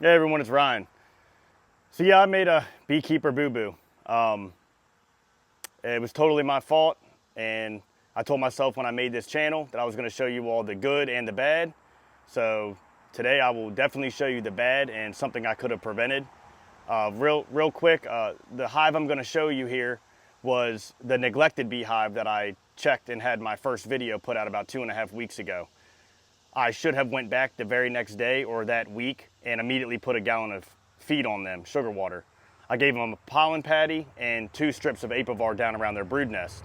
Hey everyone, it's Ryan. So yeah, I made a beekeeper boo-boo. It was totally my fault, and I told myself when I made this channel that I was going to show you all the good and the bad. So today I will definitely show you the bad and something I could have prevented. Real quick, the hive I'm going to show you here was the neglected beehive that I checked and had my first video put out about 2.5 weeks ago. I should have went back the very next day or that week and immediately put a gallon of feed on them, sugar water. I gave them a pollen patty and 2 strips of apivar down around their brood nest.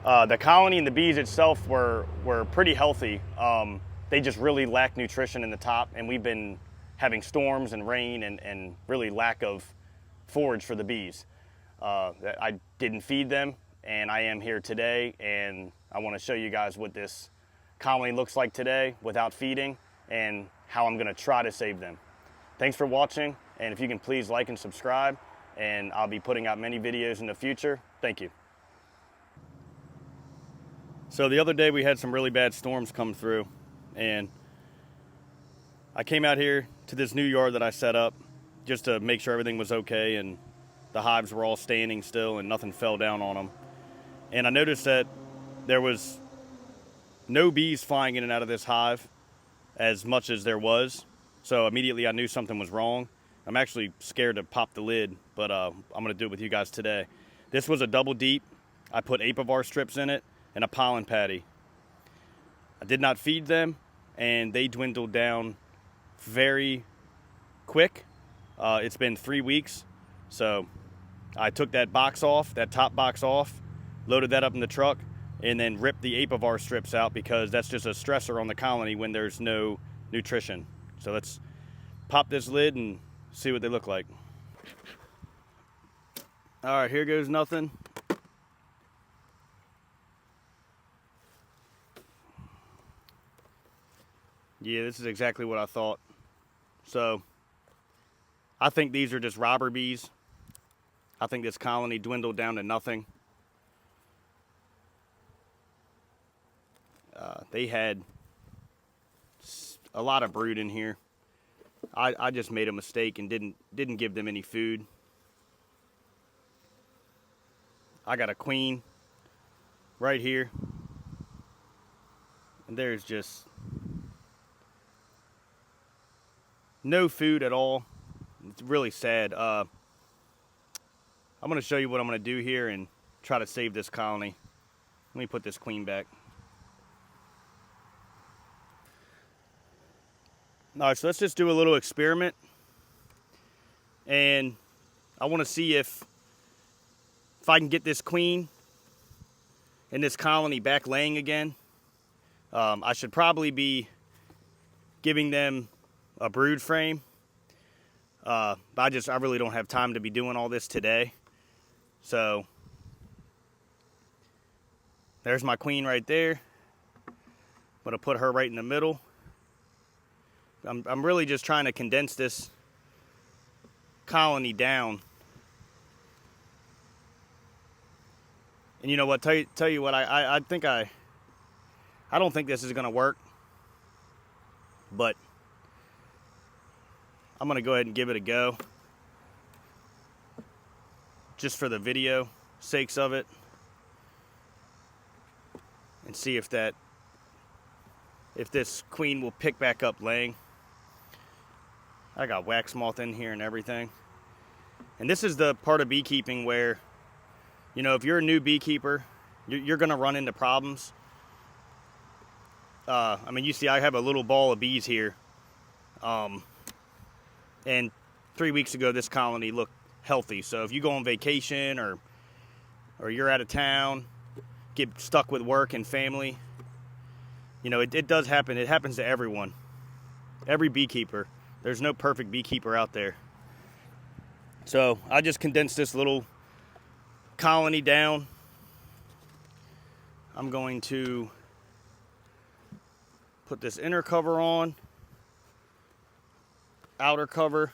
The colony and the bees itself were pretty healthy. They just really lacked nutrition in the top, and we've been having storms and rain and really lack of forage for the bees. I didn't feed them, and I am here today, and I want to show you guys what this colony looks like today without feeding and how I'm going to try to save them. Thanks for watching, and if you can please like and subscribe, and I'll be putting out many videos in the future. Thank you. So the other day we had some really bad storms come through, and I came out here to this new yard that I set up just to make sure everything was okay and the hives were all standing still and nothing fell down on them. And I noticed that there was no bees flying in and out of this hive as much as there was. So immediately I knew something was wrong. I'm actually scared to pop the lid, but I'm gonna do it with you guys today. This was a double deep. I put apivar strips in it and a pollen patty. I did not feed them, and they dwindled down very quick. It's been 3 weeks. So I took that box off, that top box off, loaded that up in the truck, and then rip the apivar strips out because that's just a stressor on the colony when there's no nutrition. So let's pop this lid and see what they look like. All right, here goes nothing. Yeah, this is exactly what I thought. So I think these are just robber bees. I think this colony dwindled down to nothing. They had a lot of brood in here. I just made a mistake and didn't give them any food. I got a queen right here, and there's just no food at all. It's really sad. I'm going to show you what I'm going to do here and try to save this colony. Let me put this queen back. All right, so let's just do a little experiment. And I want to see if I can get this queen and this colony back laying again. I should probably be giving them a brood frame. But I really don't have time to be doing all this today. So there's my queen right there. I'm gonna put her right in the middle. I'm really just trying to condense this colony down. And you know what? Tell you what, I don't think this is gonna work, but I'm gonna go ahead and give it a go, just for the video sakes of it, and see if this queen will pick back up laying. I got wax moth in here and everything. And this is the part of beekeeping where, you know, if you're a new beekeeper, you're gonna run into problems. I mean, you see I have a little ball of bees here. And 3 weeks ago, this colony looked healthy. So if you go on vacation or you're out of town, get stuck with work and family, you know, it does happen. It happens to everyone. Every beekeeper. There's no perfect beekeeper out there. So I just condensed this little colony down. I'm going to put this inner cover on, outer cover.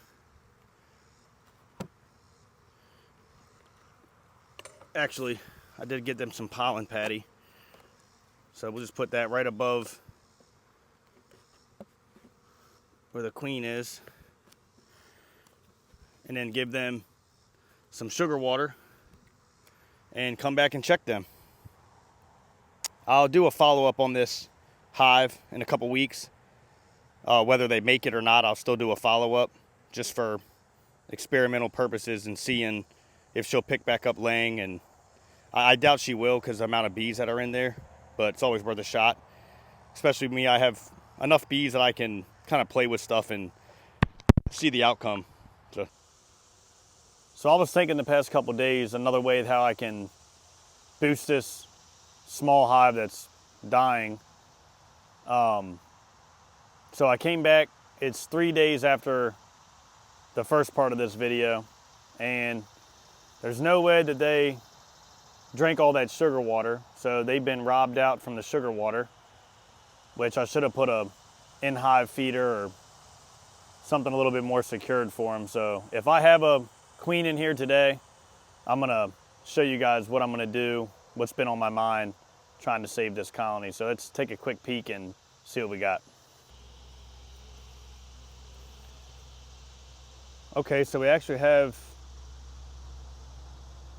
Actually, I did get them some pollen patty. So we'll just put that right above where the queen is. and then give them some sugar water and come back and check them. I'll do a follow-up on this hive in a couple weeks. Whether they make it or not, I'll still do a follow-up just for experimental purposes and seeing if she'll pick back up laying. And I doubt she will because the amount of bees that are in there, but it's always worth a shot. Especially me, I have enough bees that I can kind of play with stuff and see the outcome. So I was thinking the past couple days, another way how I can boost this small hive that's dying. So I came back, it's 3 days after the first part of this video, and there's no way that they drank all that sugar water. So they've been robbed out from the sugar water, which I should have put a in-hive feeder or something a little bit more secured for them. So if I have a queen in here today, I'm gonna show you guys what I'm gonna do, what's been on my mind trying to save this colony. So let's take a quick peek and see what we got. Okay, so we actually have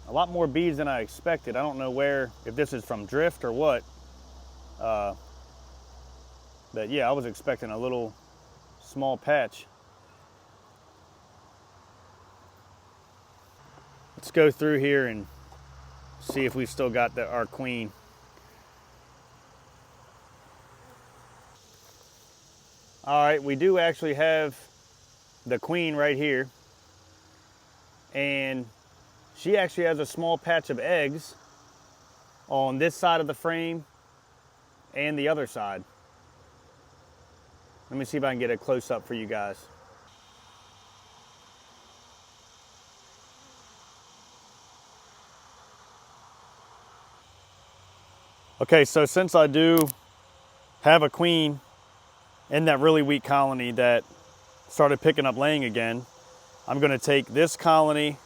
a lot more bees than I expected. I don't know if this is from drift or what. But yeah, I was expecting a little small patch. Let's go through here and see if we still got our queen. All right, we do actually have the queen right here, and she actually has a small patch of eggs on this side of the frame and the other side. Let me see if I can get a close-up for you guys. Okay, so since I do have a queen in that really weak colony that started picking up laying again, I'm gonna take this colony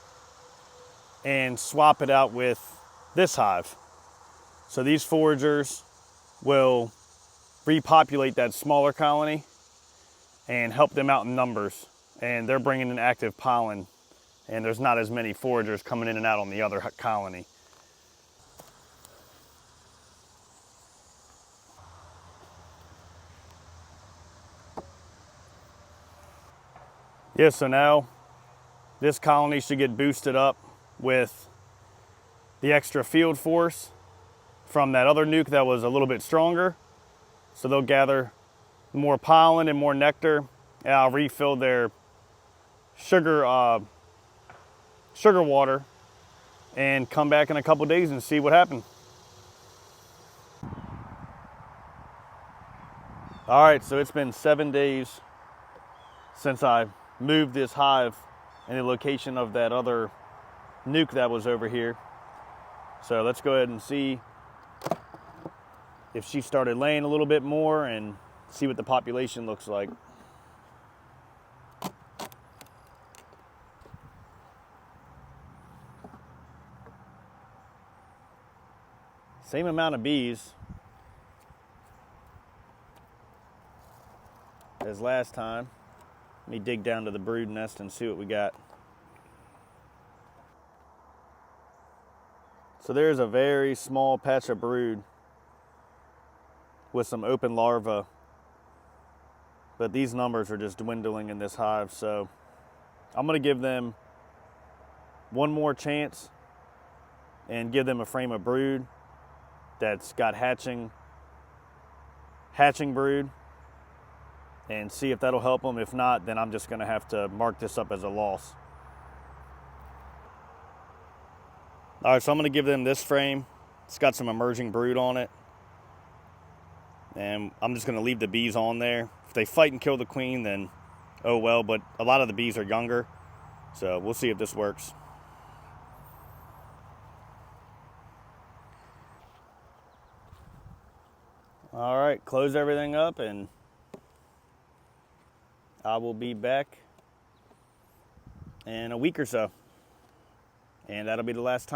and swap it out with this hive. So these foragers will repopulate that smaller colony and help them out in numbers. And they're bringing in active pollen, and there's not as many foragers coming in and out on the other colony. Yeah, so now this colony should get boosted up with the extra field force from that other nuke that was a little bit stronger. So they'll gather more pollen and more nectar, and I'll refill their sugar water and come back in a couple days and see what happened. All right, so it's been 7 days since I moved this hive in the location of that other nuke that was over here. So let's go ahead and see if she started laying a little bit more and see what the population looks like. Same amount of bees as last time. Let me dig down to the brood nest and see what we got. So there's a very small patch of brood with some open larvae, but these numbers are just dwindling in this hive. So I'm gonna give them one more chance and give them a frame of brood that's got hatching brood and see if that'll help them. If not, then I'm just gonna have to mark this up as a loss. All right, so I'm gonna give them this frame. It's got some emerging brood on it. And I'm just gonna leave the bees on there. If they fight and kill the queen, then oh well, but a lot of the bees are younger. So we'll see if this works. All right, close everything up and I will be back in a week or so. And that'll be the last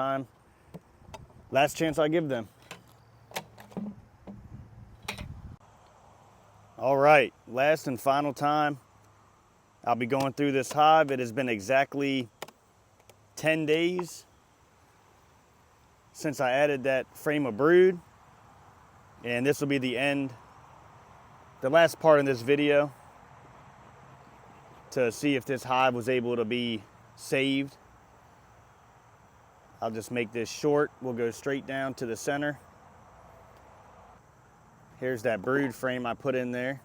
chance I give them. All right, last and final time I'll be going through this hive. It has been exactly 10 days since I added that frame of brood. And this will be the end, the last part of this video, to see if this hive was able to be saved. I'll just make this short. We'll go straight down to the center. Here's that brood frame I put in there.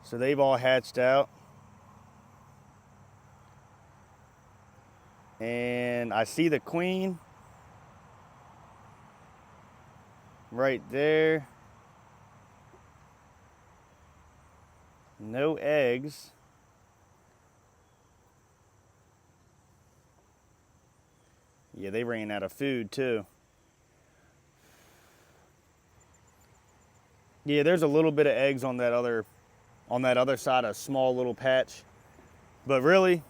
So they've all hatched out. And I see the queen right there. No eggs. Yeah, they ran out of food too. Yeah, there's a little bit of eggs on that other side, a small little patch. But really,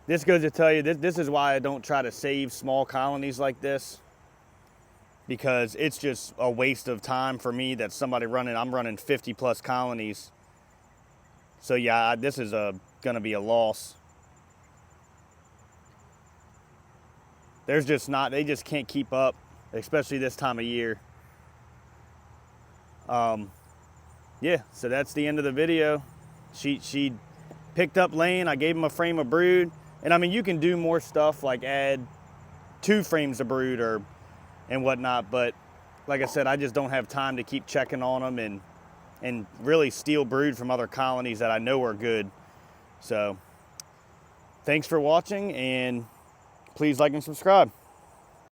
this goes to tell you, this is why I don't try to save small colonies like this, because it's just a waste of time for me. That somebody I'm running 50 plus colonies. So yeah, this is gonna be a loss. There's just not, they just can't keep up, especially this time of year. Yeah, so that's the end of the video. She picked up laying. I gave him a frame of brood. And I mean, you can do more stuff like add 2 frames of brood and whatnot. But like I said, I just don't have time to keep checking on them and really steal brood from other colonies that I know are good. So thanks for watching, and please like and subscribe.